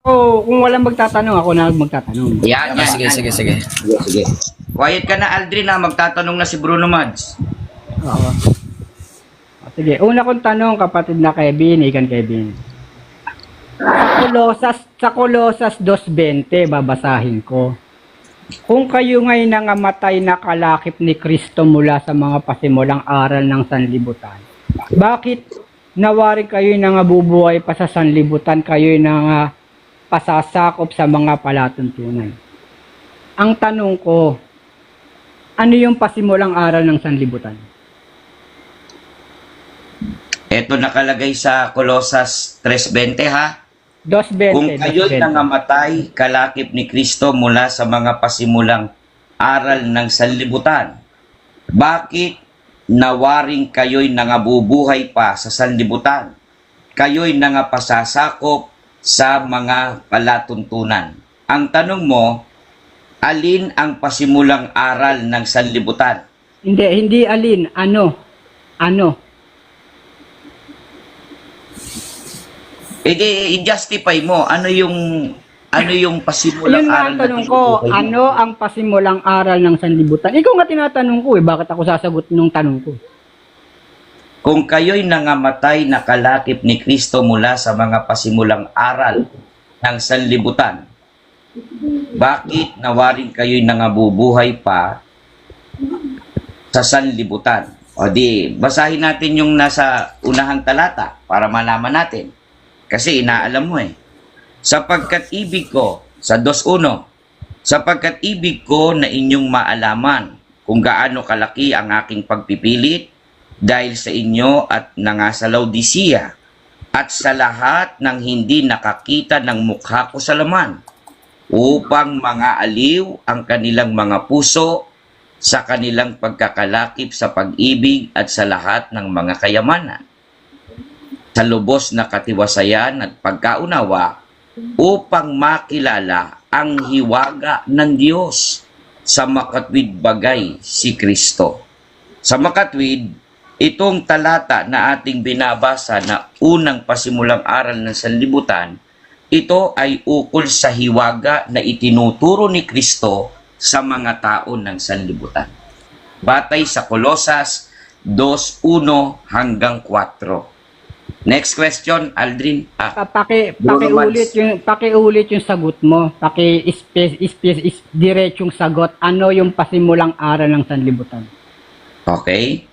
O kung walang magtatanong, ako na magtatanong. Yan, yan. Sige, sige, sige. Sige. Quiet ka na, Aldrin, ha? Magtatanong na si Bruno Mads. Oo. Sige, una kong tanong, kapatid na Kevin, ikan Kevin. Sa Colosas 2:20, babasahin ko. Kung kayo ngay nangamatay na kalakip ni Kristo mula sa mga pasimulang aral ng sanlibutan, bakit nawari kayo nangabubuhay pa sa sanlibutan, kayo nang pasasakop sa mga palatuntunan? Ang tanong ko, ano yung pasimulang aral ng sanlibutan? Ito nakalagay sa Colosas 3:20, ha? 2:20. Kung kayo'y 2:20. nangamatay, kalakip ni Kristo mula sa mga pasimulang aral ng sanlibutan, bakit nawaring kayo'y nangabubuhay pa sa sanlibutan? Kayo'y nangapasasakop sa mga palatuntunan. Ang tanong mo, alin ang pasimulang aral ng sanlibutan? Hindi alin. Ano? I-justify mo, ano yung pasimulang Yun nga aral ang na tanong ko, tinutukoy mo? ano ang pasimulang aral ng sanlibutan? Ikaw nga tinatanong ko bakit ako sasagot nung tanong ko? Kung kayo'y nangamatay na kalakip ni Kristo mula sa mga pasimulang aral ng sanlibutan, bakit nawaring kayo'y nangabubuhay pa sa sanlibutan? O di, basahin natin yung nasa unahang talata para malaman natin. Kasi inaalam mo eh. Sapagkat ibig ko, sa 2:1, sapagkat ibig ko na inyong maalaman kung gaano kalaki ang aking pagpipilit dahil sa inyo at nga sa Laodicea at sa lahat ng hindi nakakita ng mukha ko sa laman, upang mga aliw ang kanilang mga puso sa kanilang pagkakalakip sa pag-ibig at sa lahat ng mga kayamanan, sa lubos na katiwasayan at pagkaunawa, upang makilala ang hiwaga ng Diyos sa makatwid bagay si Kristo. Sa makatwid, itong talata na ating binabasa na unang pasimulang aral ng sanlibutan, ito ay ukol sa hiwaga na itinuturo ni Kristo sa mga tao ng sanlibutan. Batay sa Colosas 2:1 hanggang 4. Next question, Aldrin. Pakiulit yung sagot mo. Diretsong sagot. Ano yung pasimulang aral ng sanlibutan? Okay.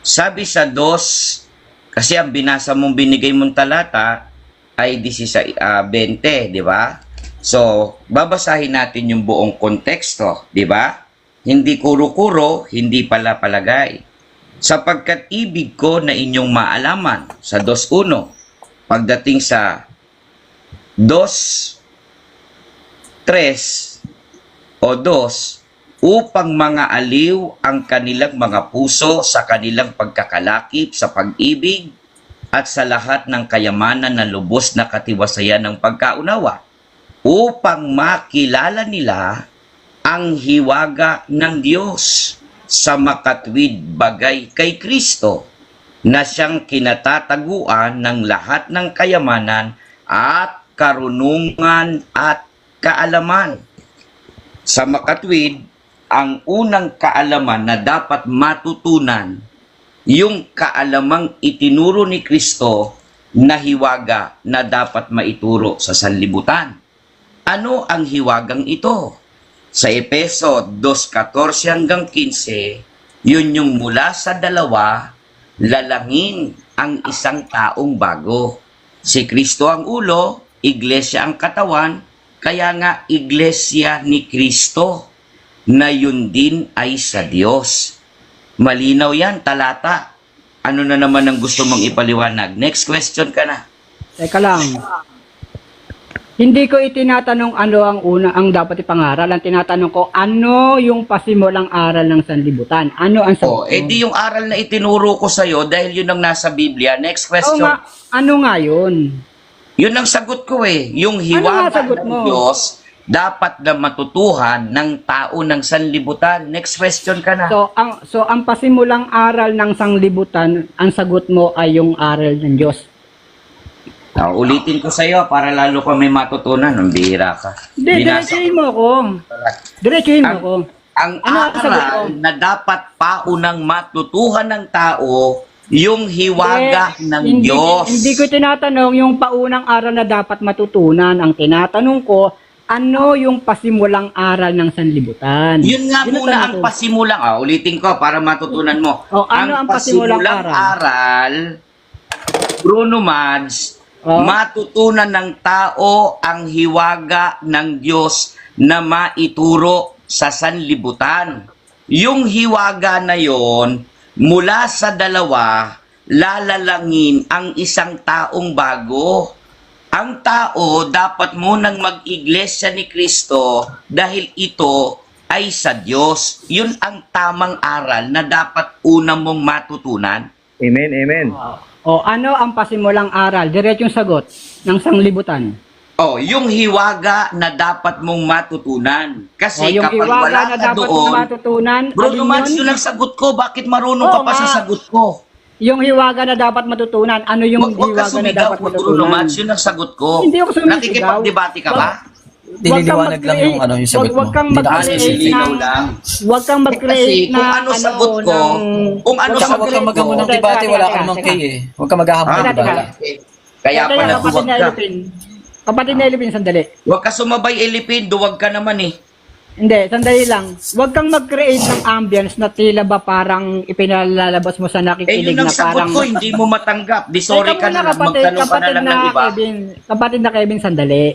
Sabi sa 2, kasi ang binasa mong binigay mong talata ay 20, di ba? So, babasahin natin yung buong konteksto, di ba? Hindi kuro-kuro, hindi pala palagay. Sapagkat ibig ko na inyong maalaman, sa 2:1. Pagdating sa 2:3 o 2, upang mga aliw ang kanilang mga puso sa kanilang pagkakalakip sa pag-ibig at sa lahat ng kayamanan na lubos na katiwasayan ng pagkaunawa, upang makilala nila ang hiwaga ng Diyos sa makatwid bagay kay Kristo, na siyang kinatataguan ng lahat ng kayamanan at karunungan at kaalaman. Sa makatwid, ang unang kaalaman na dapat matutunan, yung kaalamang itinuro ni Kristo na hiwaga na dapat maituro sa sanlibutan. Ano ang hiwagang ito? Sa Efeso 2:14 hanggang 15, yun yung mula sa dalawa, lalangin ang isang taong bago. Si Kristo ang ulo, iglesia ang katawan, kaya nga iglesia ni Kristo, na yun din ay sa Diyos. Malinaw yan, talata. Ano na naman ang gusto mong ipaliwanag? Next question ka na. Teka lang. Hindi ko itinatanong ano ang dapat ipangaral. Ang tinatanong ko, ano yung pasimulang aral ng sanlibutan? Ano ang sagot? Di yung aral na itinuro ko sa'yo dahil yun ang nasa Biblia. Next question. Ano nga yun? Yun ang sagot ko eh. Yung hiwaga ng Diyos dapat na matutuhan ng tao ng sanlibutan. Next question ka na. So ang pasimulang aral ng sanlibutan, ang sagot mo ay yung aral ng Diyos. Ulitin ko sa iyo para lalo pa may matutunan. Ang bihira ka. Hindi, diretsuhin mo ako. Diretsuhin mo ako. Ang Ano ang sagot ko? aral na dapat paunang matutuhan ng tao, yung hiwaga ng Diyos. Hindi ko tinatanong yung paunang aral na dapat matutunan. Ang tinatanong ko, ano yung pasimulang aral ng sanlibutan? Yun nga Yun muna ang tanong ko. pasimulang. Ulitin ko para matutunan mo. Ano ang pasimulang aral, Bruno Mads, Oh. matutunan ng tao ang hiwaga ng Diyos na maituro sa sanlibutan. Yung hiwaga na yon, mula sa dalawa, lalalangin ang isang taong bago. Ang tao dapat munang mag-iglesia ni Kristo dahil ito ay sa Diyos. Yun ang tamang aral na dapat una mong matutunan. Amen, amen. O ano ang pasimulang aral? Diretsong sagot ng sanlibutan. Yung hiwaga na dapat mong matutunan. Kasi Yung kapag hiwaga wala na ka dapat doon, matutunan, Bruno alin Mads, yun? yun ang sagot ko. Bakit marunong Oo ka pa sa nga. sagot ko? Yung hiwaga na dapat matutunan, ano yung Huwag ka hiwaga na sumigaw dapat ko, Bruno matutunan? Mads. Yun ang sagot ko. Hindi ako sumisigaw. Nakikipagdebate ka ba? Nililiwanag lang yung ano yung sagot mo. Huwag kang Hindi na mag-create Nililigaw ng lang. Huwag kang mag-create Kasi na kung ano sagot ko, kung ano Tsaka sagot huwag kang ko, magamo ng debate, wala ka namang kay eh. Huwag kang maghahamon ng Teka, debate. Kaya pala kapatid duwag na ka. Elipin. Kapatid na Elipin, sandali. Huwag ka sumabay, Elipin. Duwag ka naman eh. Hindi, sandali lang. Huwag kang mag-create ng ambience na tila ba parang ipinalalabas mo sa nakikinig Yun ang na sagot parang... ko. Hindi mo matanggap. Di sorry Teka ka muna, na lang. Magtanong ka na lang ng iba. Kapatid na Kevin, sandali.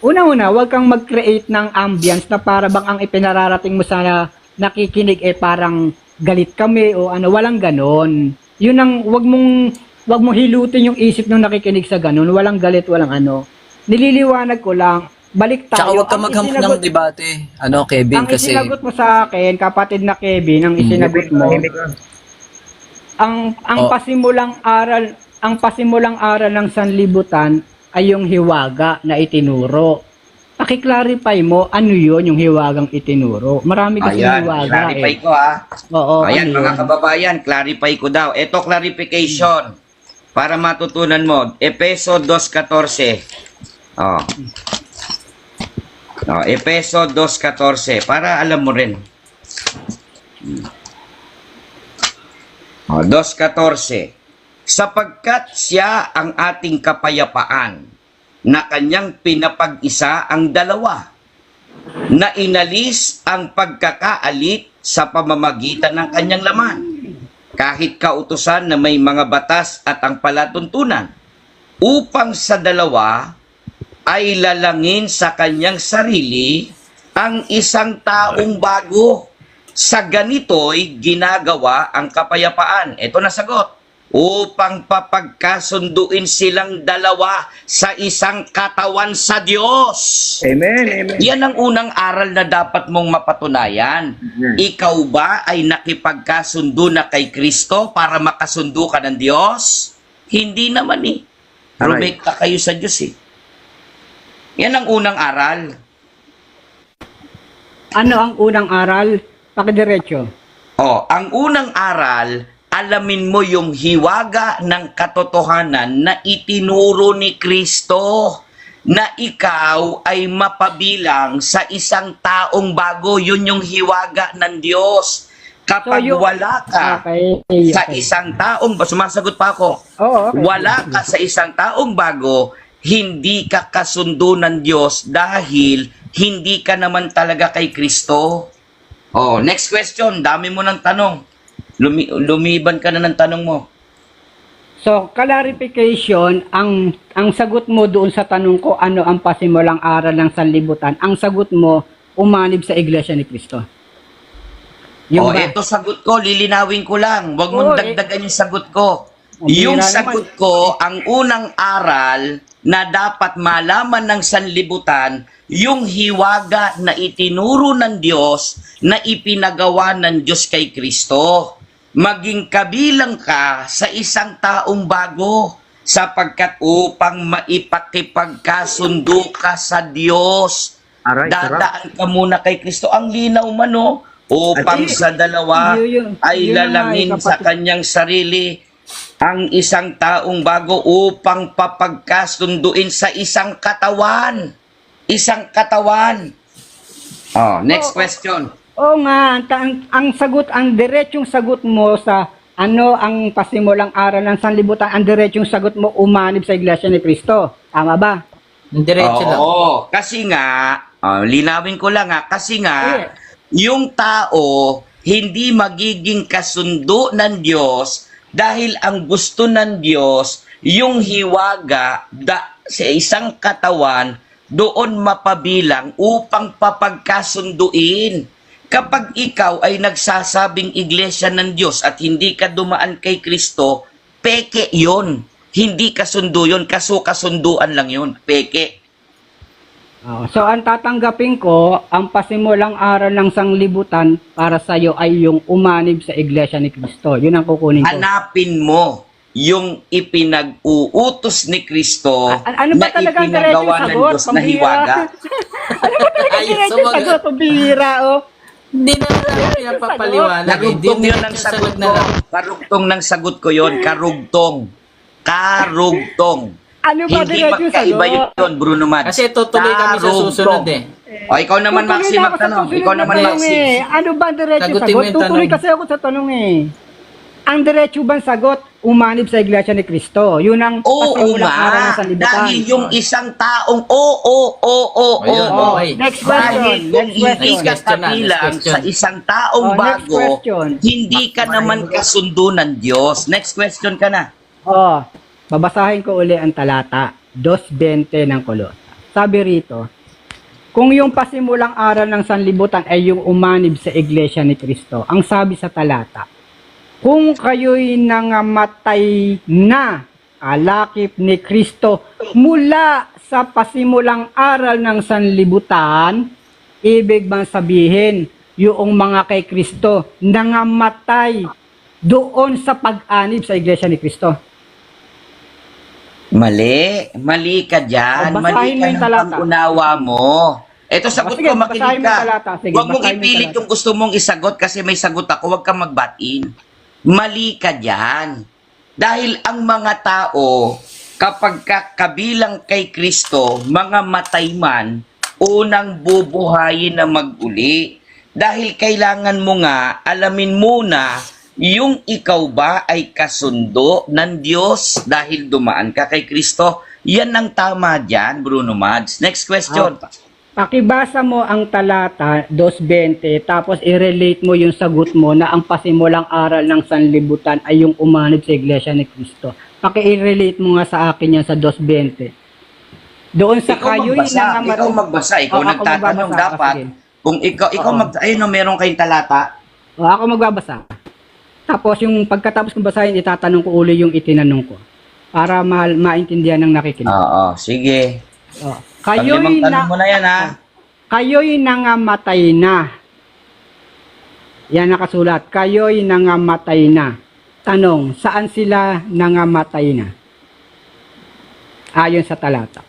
Una-una, huwag kang mag-create ng ambience na para bang ang ipinararating mo sa nakikinig parang galit kami o ano, walang ganon. Yun ang, huwag mong hilutin yung isip ng nakikinig sa ganon. Walang galit, walang ano. Nililiwanag ko lang, balik tayo. Tsaka huwag kang Ang maghamon isinagot- ng debate. Ano, Kevin, ang kasi... isinagot mo sa akin, kapatid na Kevin, ang isinagot mo, ang Oh. pasimulang aral ng sanlibutan ay yung hiwaga na itinuro. Paki-clarify mo ano yun yung hiwagang itinuro. Marami kasi Ayan, hiwaga clarify ko ha. Oo, Ayan, ano mga yun? kababayan, clarify ko daw. Ito clarification para matutunan mo. Efeso 2:14. Efeso 2:14 para alam mo rin. 2:14. Sapagkat siya ang ating kapayapaan na kanyang pinapag-isa ang dalawa na inalis ang pagkakaalit sa pamamagitan ng kanyang laman, kahit kautusan na may mga batas at ang palatuntunan, upang sa dalawa ay lalangin sa kanyang sarili ang isang taong bago. Sa ganito'y ginagawa ang kapayapaan. Ito na sagot. Upang papagkasunduin silang dalawa sa isang katawan sa Diyos. Amen, amen. Yan ang unang aral na dapat mong mapatunayan. Ikaw ba ay nakipagkasundo na kay Kristo para makasundo ka ng Diyos? Hindi naman eh. Rumekta kayo sa Diyos eh. Yan ang unang aral. Ano ang unang aral? Pakidiretso. Ang unang aral, alamin mo yung hiwaga ng katotohanan na itinuro ni Kristo na ikaw ay mapabilang sa isang taong bago. Yun yung hiwaga ng Diyos. Kapag wala ka sa isang taong, sumasagot pa ako, Oo, okay. wala ka sa isang taong bago, hindi ka kasundo ng Diyos dahil hindi ka naman talaga kay Kristo. Next question. Dami mo ng tanong. Lumiban ka na ng tanong mo. So, clarification, ang sagot mo doon sa tanong ko, ano ang pasimulang aral ng sanlibutan? Ang sagot mo, umanib sa Iglesia ni Cristo. Yung ba? Ito sagot ko, lilinawin ko lang. Huwag mong dagdagan yung sagot ko. Ang bira Yung naman. sagot ko, ang unang aral na dapat malaman ng sanlibutan, yung hiwaga na itinuro ng Diyos, na ipinagawa ng Diyos kay Kristo. Maging kabilang ka sa isang taong bago, sapagkat upang maipakipagkasundo ka sa Diyos, dadaan ka muna kay Kristo. Ang linaw man upang sa dalawa ay lalangin sa kanyang sarili ang isang taong bago upang papagkasunduin sa isang katawan. Isang katawan. Oh, next question. Oo nga, ang sagot, ang diretsong sagot mo sa ang pasimulang aral ng sanlibutan, ang diretsong sagot mo umanib sa Iglesia ni Cristo. Tama ba? Diretso lang. Oo, kasi nga, linawin ko lang kasi nga, yung tao hindi magiging kasundo ng Diyos dahil ang gusto ng Diyos, yung hiwaga sa isang katawan, doon mapabilang upang papagkasunduin. Kapag ikaw ay nagsasabing iglesia ng Diyos at hindi ka dumaan kay Kristo, peke yon. Hindi kasundo yon, kasunduan lang yon, peke. So ang tatanggapin ko, ang pasimulang aral ng sanglibutan para sa iyo ay yung umanib sa Iglesia ni Cristo. Yun ang kukunin ko. Hanapin mo yung ipinag-uutos ni Kristo Ano ba na talaga ang ipinagawa diretsong ng sagot? Diyos na hiwaga. Ano ba talaga ang Ay, diretsong sumagot. sagot? Pambihira, oh. Hindi na natin pinapapaliwanag. Karugtong yun ang sagot na ko. lang. Karugtong ng sagot ko yun. Karugtong. Karugtong. Ano ba Hindi diretsong magkaiba sagot? yun, Bruno Mads. Kasi tutuloy kami sa susunod eh. O, ikaw naman, Tutuloy Maxi, na ako sa magtanong. susunod Ikaw na naman, tanong Maxi. Ano ba ang diretsong Sagutin mo sagot? yung Tutuloy tanong. kasi ako sa tanong eh. Ang diretso bang sagot? Umanib sa Iglesia ni Cristo. Yun ang Oo pasimulang aral ng nga. sanlibutan. Dahil yung isang taong oo. Ayun, Oh, okay. next question. Dahil kung Next hindi question. ka Next question na, kabilang next question. sa isang taong Oh, next bago, question. hindi ka naman kasundo ng Diyos. Next question ka na. Oh, babasahin ko uli ang talata 2:20 ng Kolosas. Sabi rito, kung yung pasimulang aral ng sanlibutan ay yung umanib sa Iglesia ni Cristo, ang sabi sa talata, kung kayo'y nangamatay na alakip ni Kristo mula sa pasimulang aral ng sanlibutan, ibig bang sabihin, yung mga kay Kristo nangamatay doon sa pag-anib sa Iglesia ni Kristo? Mali ka dyan. Oh, Mali basahin mo ka yung ng talata. pang-unawa mo. Ito, sagot Sige, ko, makinig basahin mo yung ka. talata. Sige, Huwag mong basahin mo yung ipilit talata. yung gusto mong isagot kasi may sagot ako. Huwag kang magbatin. Mali ka dyan. Dahil ang mga tao, kapag kabilang kay Kristo, mga matay man, unang bubuhayin na mag-uli. Dahil kailangan mo nga, alamin muna, yung ikaw ba ay kasundo ng Diyos dahil dumaan ka kay Kristo? Yan ang tama dyan, Bruno Mads. Next question. Pakibasa mo ang talata 2:20 tapos i-relate mo yung sagot mo na ang pasimulang aral ng sanlibutan ay yung umanib sa Iglesia ni Cristo. Paki-relate mo nga sa akin yan sa 2:20. Doon sa kayo'y nangamatay. Ikaw magbasa. Ikaw ako nagtatanong magbabasa. dapat. Sige. Kung ikaw ayun, no, meron kayong talata. Ako magbabasa. Tapos yung pagkatapos kong basahin, itatanong ko uli yung itinanong ko para maintindihan ng nakikinig. Oo, sige. Kayo'y Paglimang tanong mo na yan, ha? Kayo'y nangamatay na. Yan nakasulat. Kayo'y nangamatay na. Tanong, saan sila nangamatay na? Ayon sa talata.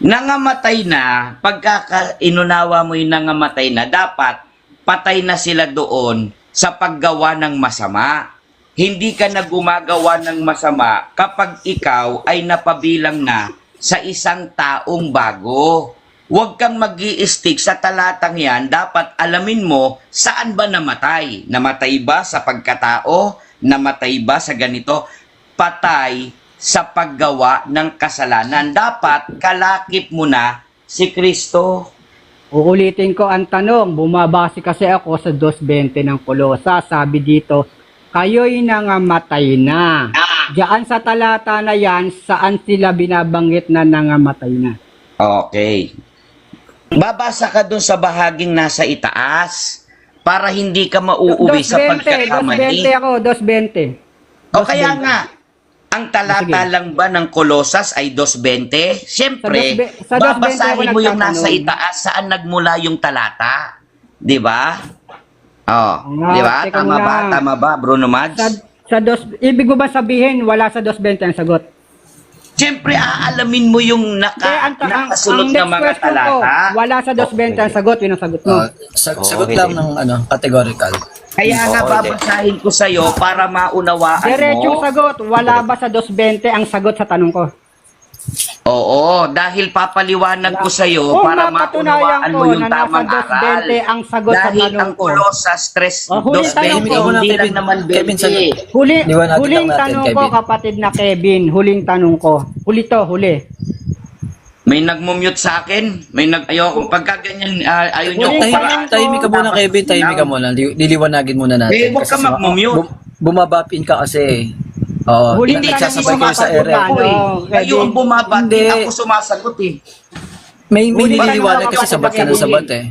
Nangamatay na, pagka inunawa mo yung nangamatay na, dapat patay na sila doon sa paggawa ng masama. Hindi ka na gumagawa ng masama kapag ikaw ay napabilang na sa isang taong bago. Huwag kang mag-i-stick sa talatang yan. Dapat alamin mo saan ba namatay. Namatay ba sa pagkatao? Namatay ba sa ganito? Patay sa paggawa ng kasalanan. Dapat kalakip mo na si Kristo. Uulitin ko ang tanong. Bumabase kasi ako sa 2:20 ng Kolosas. Sabi dito, kayo'y nangamatay na. Diyan sa talata na yan, saan sila binabanggit na nangamatay na? Okay. Babasa ka dun sa bahaging nasa itaas para hindi ka mauuwi sa 2:20 pagkakamali. ako, 2:20. O kaya nga, ang talata Sige. lang ba ng Kolosas ay 2:20? Siyempre, Sa 2:20 babasahin ako mo yung nasa nagtatanong. itaas saan nagmula yung talata. Di ba? Oh, Nga, di ba? teka Tama muna. ba? Tama ba, Bruno Mads? Ibig mo ba sabihin, wala sa 2:20 ang sagot? Siyempre, aalamin mo yung nakasunod na mga question ko, talata. wala sa 2:20 ang sagot, yun ang sagot mo. Sagot lang ng categorical. Kaya nga Oo, babasahin ko sa'yo para maunawaan Diretsong mo. sagot, wala ba sa 220 ang sagot sa tanong ko? Oo, dahil papaliwanag ko sa'yo Kung para mapatunayan maunawaan ko mo yung na nasa tamang aral. 220 ang sagot sa Dahil tanong ang ko. Colossus 3, Oh, huli tanong 2.20, ko. hindi Kevin, lang naman Kevin, 20. Liwanagan Huling lang natin, tanong ko, Kevin. kapatid na Kevin. Huling tanong ko. Huli. May nagmumute sa akin. Ayoko. Pagka ganyan, ayaw nyo Huling akong tanong paraan. ko. Tahimik ka muna, Kevin. Tahimik ka muna. Liliwanagin muna natin. Eh, huwag ka Kasi mag-mute. bumabapin ka kasi. Oo, Huling Hindi tanong kasi nagsasabay kayo sa sumasagot ere. ka. Ako eh. Ano, Kayo ang Kevin? bumabati, Hindi. ako sumasagot eh. May Huling nililiwanag tanong kasi ako, sabat ka ng Kevin. sabat eh.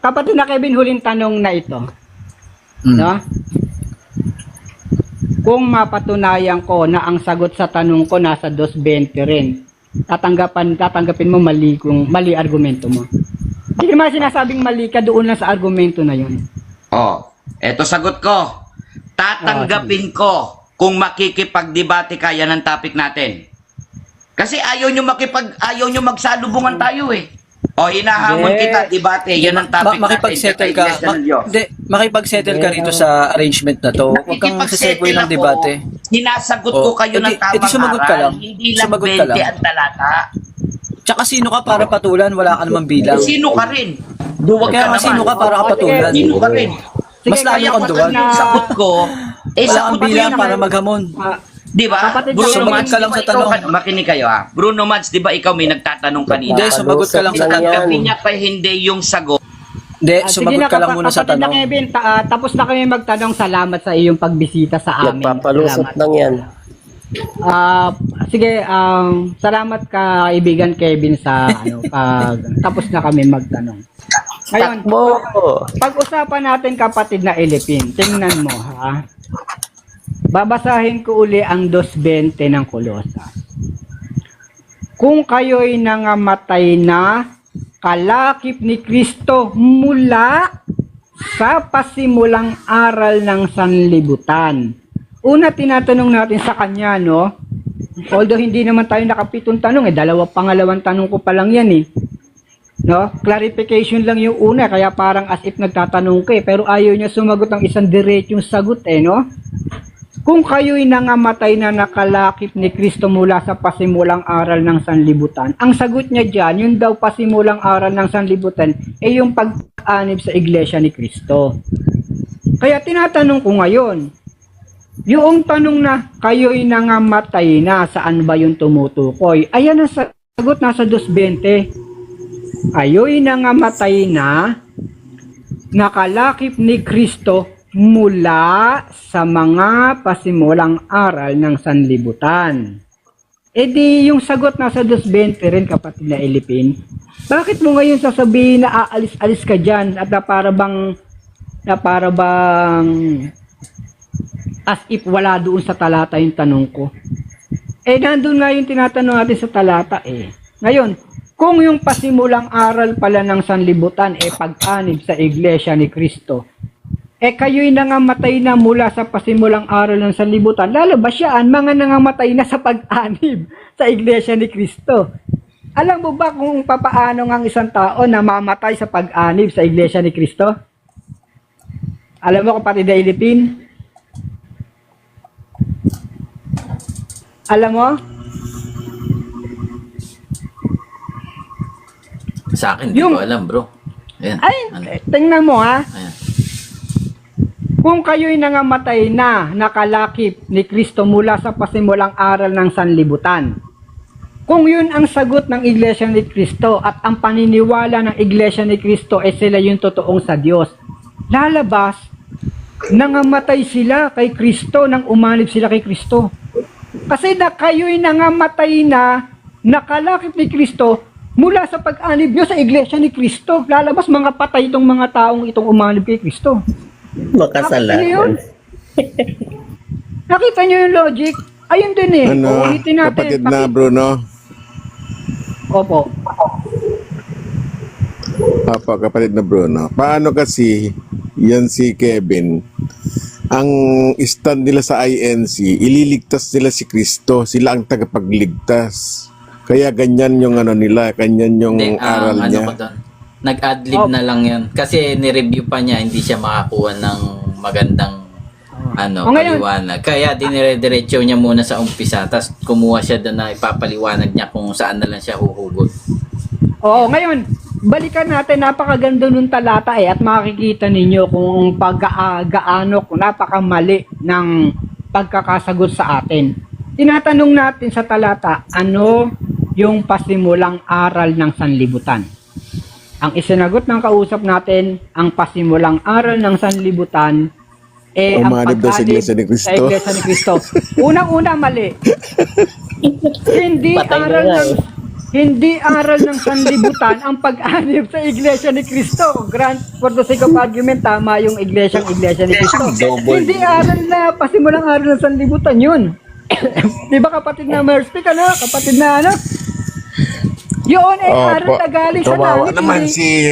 Kapatid na Kevin, huling tanong na ito. Mm. No? Kung mapatunayan ko na ang sagot sa tanong ko nasa 220 rin, tatanggapin mo mali argumento mo. Hindi naman sinasabing mali ka doon lang sa argumento na yun. Oh, eto sagot ko. Tatanggapin ko kung makikipagdebate ka, yan ang topic natin. Kasi ayaw nyo magsalubungan tayo eh. O, hinahamon Hindi. kita, debate, yan ang topic Makipag-settle natin. ka. Iglesia ng Diyos. Hindi, makipag-settle ka rito sa arrangement na to. Huwag kang Nakikipagsettle sasegue ng ako, debate. Sinasagot ko Oh, kayo ng edi tamang sumagot ka aral. lang. Hindi lang Sumagot 20 ka lang. ang talata. Tsaka sino ka para patulan? Wala ka namang bilang. Sino ka rin? Duwag Kaya ka nga naman. sino ka para kapatulan? Sino ka rin? Mas Sige, lalo kaya kang ko duwag. Yung sagot ko, Wala sagot kang ko bilang yun. para maghamon. Di ba? Kapatid, Bruno sumagot Mads, ka lang di ba sa ikaw tanong. makinig kayo ha. Bruno Mads, di ba ikaw may nagtatanong kanina? Hindi, sumagot ka lang sa tanong. Tanggapin niya pa hindi yung sagot. Hindi, Sige sumagot na, ka lang muna sa kapatid na tanong. Kevin, tapos na kami magtanong. Salamat sa iyong pagbisita sa amin. Nagpapalusot Salamat. lang yan. Sige, salamat kaibigan Kevin sa tapos na kami magtanong. Ngayon, Takbo! pag-usapan natin kapatid na Elipin. Tingnan mo ha. Babasahin ko uli ang 2:20 ng Kolosas. Kung kayo'y nangamatay na kalakip ni Kristo mula sa pasimulang aral ng sanlibutan. Una tinatanong natin sa kanya, no? Although hindi naman tayo nakapitong tanong, pangalawang tanong ko pa lang yan eh. No? Clarification lang yung una, kaya parang as if nagtatanong ka eh, pero ayaw niya sumagot ng isang diretsong sagot eh, no? Kung kayo'y nangamatay na nakalakip ni Kristo mula sa pasimulang aral ng sanlibutan, ang sagot niya dyan, yung daw pasimulang aral ng sanlibutan, ay yung pag-anib sa iglesia ni Kristo. Kaya tinatanong ko ngayon, yung tanong na kayo'y nangamatay na, saan ba yung tumutukoy? Ayan ang sagot, nasa 2:20. Kayo'y nangamatay na, nakalakip ni Kristo mula sa mga pasimulang aral ng sanlibutan. E di yung sagot nasa 2:20 rin kapatid na Elipin. Bakit mo ngayon sasabihin na aalis-alis ka dyan at na para bang as if wala doon sa talata yung tanong ko? Eh nandun nga yung tinatanong natin sa talata eh. Ngayon, kung yung pasimulang aral pala ng sanlibutan pag-anib sa iglesia ni Kristo, kayo'y nangamatay na mula sa pasimulang aral ng sanlibutan, lalabas yan, mga nangamatay na sa pag-anib sa iglesia ni Kristo. Alam mo ba kung papaano ang isang tao na mamatay sa pag-anib sa iglesia ni Kristo? Alam mo kapatid na Ilipin? Alam mo? Sa akin, hindi Yung- ko alam, bro. Ayan. Ay, Ano? tingnan mo ha. Ayan. Kung kayo'y nangamatay na nakalakip ni Kristo mula sa pasimulang aral ng sanlibutan. Kung yun ang sagot ng Iglesia ni Kristo at ang paniniwala ng Iglesia ni Kristo sila yung totoong sa Diyos, lalabas, nangamatay sila kay Kristo nang umanib sila kay Kristo. Kasi na kayo'y nangamatay na nakalakip ni Kristo mula sa pag-anib nyo sa Iglesia ni Kristo. Lalabas mga patay itong mga taong itong umanib kay Kristo. Nakita niyo yun? Nakita niyo yung logic? Ayun din eh. Uulitin natin. kapatid na Bruno. Opo. Kapatid na Bruno. Paano kasi yan si Kevin, ang stand nila sa INC, ililigtas nila si Kristo, sila ang tagapagligtas. Kaya ganyan yung nila, ganyan yung Hindi, aral ano niya. ko doon? Nag-adlib na lang yun. Kasi ni-review pa niya, hindi siya makakuha ng magandang O, ngayon- paliwanag. Kaya dinire-diretso niya muna sa umpisa, tapos kumuha siya doon na ipapaliwanag niya kung saan na lang siya huhugot. Oo, ngayon, balikan natin, napakaganda nung talata at makikita ninyo kung gaano, kung napakamali ng pagkakasagot sa atin. Tinatanong natin sa talata, ano yung pasimulang aral ng sanlibutan? Ang isinagot ng kausap natin, ang pasimulang aral ng sanlibutan, ang Umanib daw sa pag-anib Iglesia ni Cristo. sa Iglesia ni Cristo. Unang-una, mali. Hindi aral ng sanlibutan ang pag-anib sa Iglesia ni Cristo. Grant for the sake of argument, tama yung Iglesia ni Cristo. Hindi aral na pasimulang aral ng sanlibutan yun. Di ba kapatid na Merspi ka na? Kapatid na ano? Yun ay aral na galing sa Kawawa langit. naman si,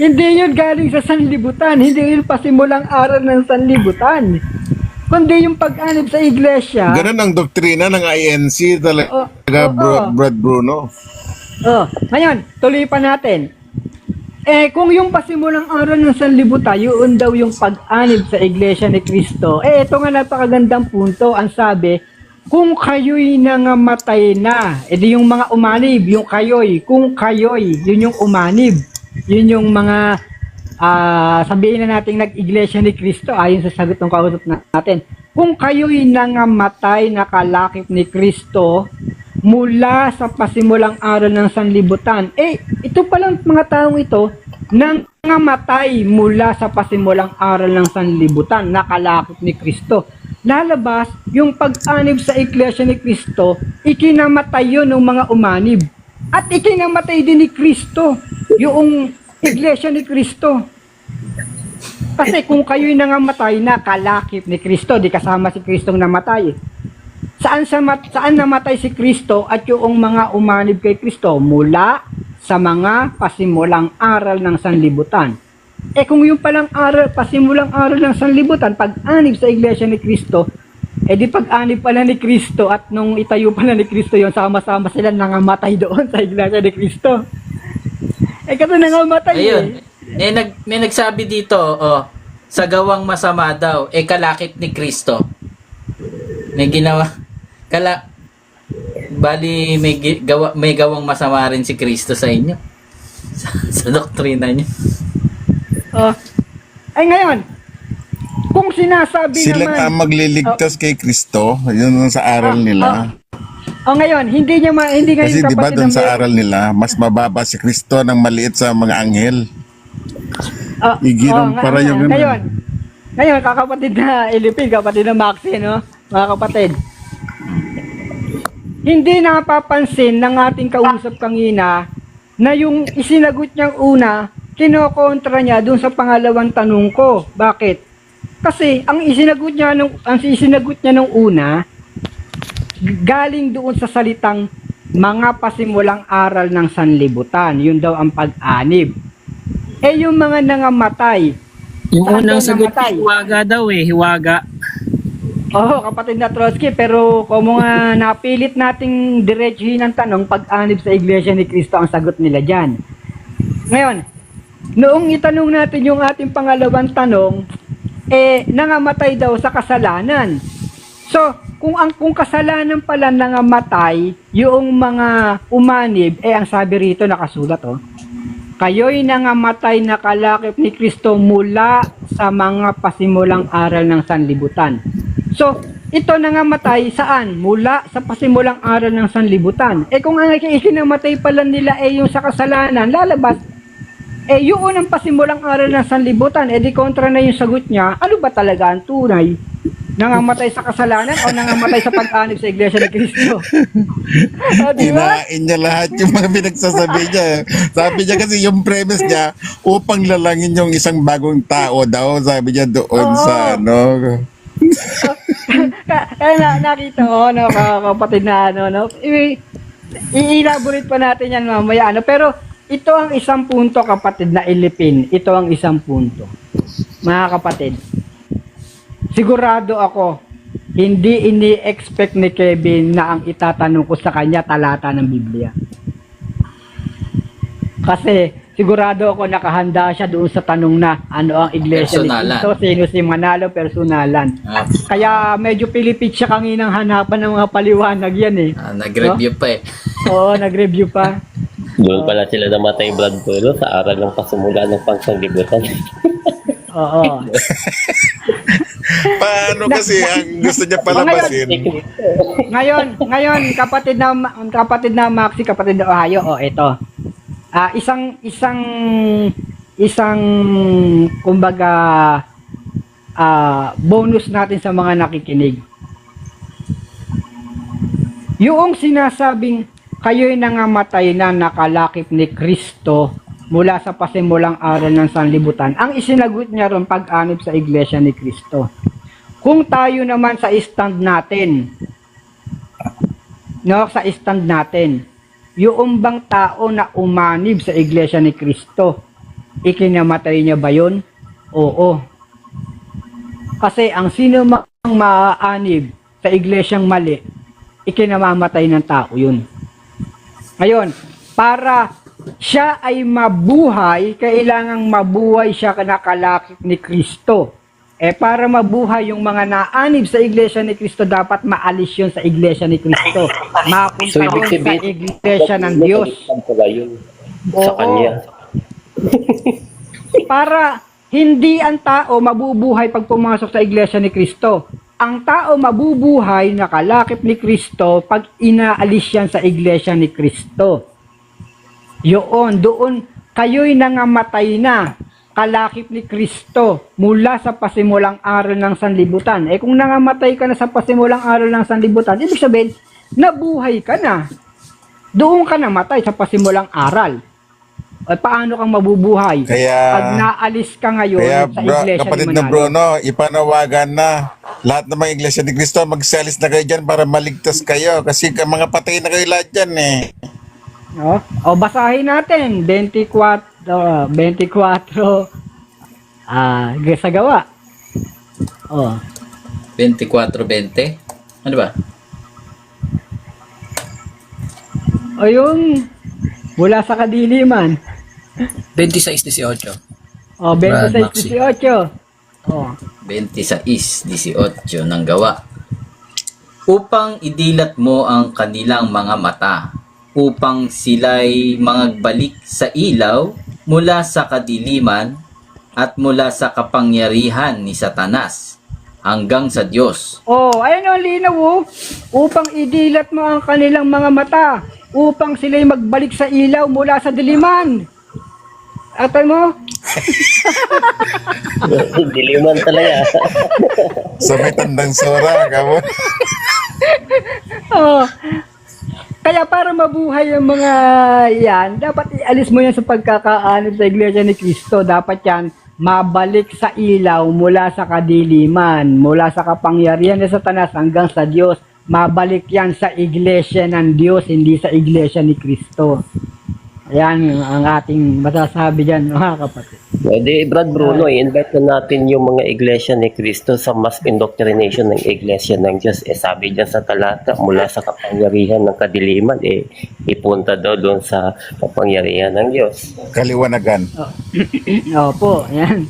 Hindi yun galing sa sanlibutan. Hindi yun pasimulang aral ng sanlibutan. Kundi yung pag-anib sa iglesia. ganun ang doktrina ng INC talaga, Oo. Brad Bruno. Ngayon, tuloy pa natin. Kung yung pasimulang aral ng sanlibutan, yun daw yung pag-anib sa iglesia ni Cristo. Ito nga napakagandang punto. Ang sabi, kung kayo'y nangamatay na, edi yung mga umanib, yung kayo'y, kung kayo'y, yun yung umanib. Yun yung mga sabihin na natin nag-iglesia ni Cristo ayon sa sagot ng kausap natin. Kung kayo'y nangamatay na kalakip ni Cristo mula sa pasimulang aral ng sanlibutan, ito palang mga taong ito nangamatay mula sa pasimulang aral ng sanlibutan na kalakip ni Cristo. Lalabas yung pag-anib sa iglesia ni Cristo, ikinamatay yun ng mga umanib. At ikinamatay din ni Cristo yung iglesia ni Cristo. Kasi kung kayo'y nangamatay na kalakip ni Cristo, di kasama si Kristong namatay. Saan namatay si Kristo at yung mga umanib kay Kristo? Mula sa mga pasimulang aral ng sanlibutan. Kung yung palang pasimulang aral ng sanlibutan, pag-anib sa iglesia ni Kristo, di pag-anib pala ni Kristo at nung itayo pala ni Kristo yon, sama-sama sila nangamatay doon sa iglesia ni Kristo. Kasi nangamatay Ayun. May nagsabi dito, sa gawang masama daw, kalakip ni Kristo. May ginawa, bali may gawang masama rin si Kristo sa inyo. sa doktrina niyo. Ngayon, kung sinasabi Sila naman... ang magliligtas kay Kristo, yun ang sa aral nila. Ngayon, hindi ngayon Kasi di ba kapatid doon na sa aral nila, mas mababa si Kristo ng maliit sa mga anghel. Igirong para yung Ngayon, kakapatid na Ilipin, kapatid na Maxi, no? Mga kapatid. Hindi napapansin ng ating kausap kanina na yung isinagot niyang una, kinokontra niya dun sa pangalawang tanong ko. Bakit? Kasi ang isinagot niya nung una, galing doon sa salitang mga pasimulang aral ng sanlibutan. Yun daw ang pag-anib. Yung mga nangamatay. Yung saan unang daw sagot, namatay? hiwaga daw hiwaga. Kapatid na Trotsky, pero kung mga napilit nating diretsuhin ang tanong, pag-anib sa iglesia ni Cristo ang sagot nila dyan. Ngayon, noong itanong natin yung ating pangalawang tanong, nangamatay daw sa kasalanan. So, kung kasalanan pala nangamatay, yung mga umanib, ang sabi rito nakasulat, kayo'y nangamatay na kalakip ni Kristo mula sa mga pasimulang aral ng sanlibutan. So, ito nangamatay saan? Mula sa pasimulang aral ng sanlibutan. Kung ang ikinamatay pala nila yung sa kasalanan, lalabas, yung unang pasimulang aral ng sanlibutan, di kontra na yung sagot niya, ano ba talaga ang tunay? Nangamatay sa kasalanan o nangamatay sa pag-anib sa iglesia ni Cristo? Diba? Kinain niya lahat yung mga pinagsasabi niya. Sabi niya kasi yung premise niya, upang lalangin yung isang bagong tao daw, sabi niya doon sa Kaya nakita ko, kapatid na i-elaborate pa natin yan mamaya, pero ito ang isang punto, kapatid na Ilipin. Ito ang isang punto. Mga kapatid, sigurado ako, hindi ini-expect ni Kevin na ang itatanong ko sa kanya talata ng Biblia. Kasi sigurado ako nakahanda siya doon sa tanong na ano ang iglesia ni Personalan. Cristo, sino si Manalo, personalan. Ah, Kaya medyo pilipit siya kaninang hanapan ng mga paliwanag yan eh. nag-review pa eh. Oo, nag-review pa. Doon pala sila namatay Brad Polo sa aral ng pasimula ng pangsanglibutan. Oo. Paano kasi ang gusto niya palabasin? Ngayon kapatid na Maxi, kapatid na Ohio, ito. Isang kumbaga bonus natin sa mga nakikinig. Yung sinasabing kayo'y nangamatay na nakalakip ni Kristo mula sa pasimulang araw ng sanlibutan, ang isinagot niya ron pag-anib sa iglesia ni Kristo. Kung tayo naman sa stand natin, yung bang tao na umanib sa iglesia ni Kristo, ikinamatay niya ba yun? Oo. Kasi ang sino mang maaanib sa iglesyang mali, ikinamamatay ng tao yun. Ngayon, para siya ay mabuhay, kailangang mabuhay siya nakalakip ni Kristo. Para mabuhay yung mga naanib sa iglesia ni Kristo, dapat maalis yun sa iglesia ni Kristo. Mapunta So, ibig yun sa sabihin, iglesia ng Diyos. Pala yun sa Oo. kanya. Para hindi ang tao mabubuhay pag pumasok sa iglesia ni Kristo. Ang tao mabubuhay nakalakip ni Kristo pag inaalis yan sa iglesia ni Kristo. Doon kayo'y nangamatay na kalakip ni Kristo mula sa pasimulang araw ng sanlibutan. Kung nangamatay ka na sa pasimulang araw ng sanlibutan, ibig sabihin, nabuhay ka na. Doon ka namatay sa pasimulang aral. Paano kang mabubuhay? Pag naalis ka ngayon sa iglesia kapatid ni na Manalo. Bruno, ipanawagan na lahat ng mga iglesia ni Cristo, magsalis na kayo dyan para maligtas kayo. Kasi mga patay na kayo lahat dyan eh. Basahin natin 24 sa gawa. 24-20? Ano ba? Yung mula sa kadiliman. 26-18. 26-18. 26-18 ng gawa. Upang idilat mo ang kanilang mga mata, upang sila'y mangagbalik sa ilaw mula sa kadiliman at mula sa kapangyarihan ni Satanas hanggang sa Diyos. Ayun ang linaw upang idilat mo ang kanilang mga mata, upang sila'y magbalik sa ilaw mula sa diliman. Atay mo? Diliman talaga. Sa may tandang sora, kamo. Kaya para mabuhay ang mga yan, dapat ialis mo yan sa pagkakaanib sa iglesia ni Kristo. Dapat yan mabalik sa ilaw mula sa kadiliman, mula sa kapangyarihan ni Satanas hanggang sa Diyos. Mabalik yan sa iglesia ng Diyos, hindi sa iglesia ni Kristo. Ayan ang ating masasabi dyan, mga kapatid. Pwede, Brad Bruno, i-invite na natin yung mga iglesia ni Cristo sa mass indoctrination ng iglesia ng Diyos. Sabi dyan sa talata, mula sa kapangyarihan ng kadiliman, ipunta daw doon sa kapangyarihan ng Diyos. Kaliwanagan. Opo, ayan.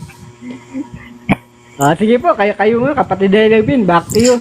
Sige po, kayo nga, kapatid Delvin, back to you.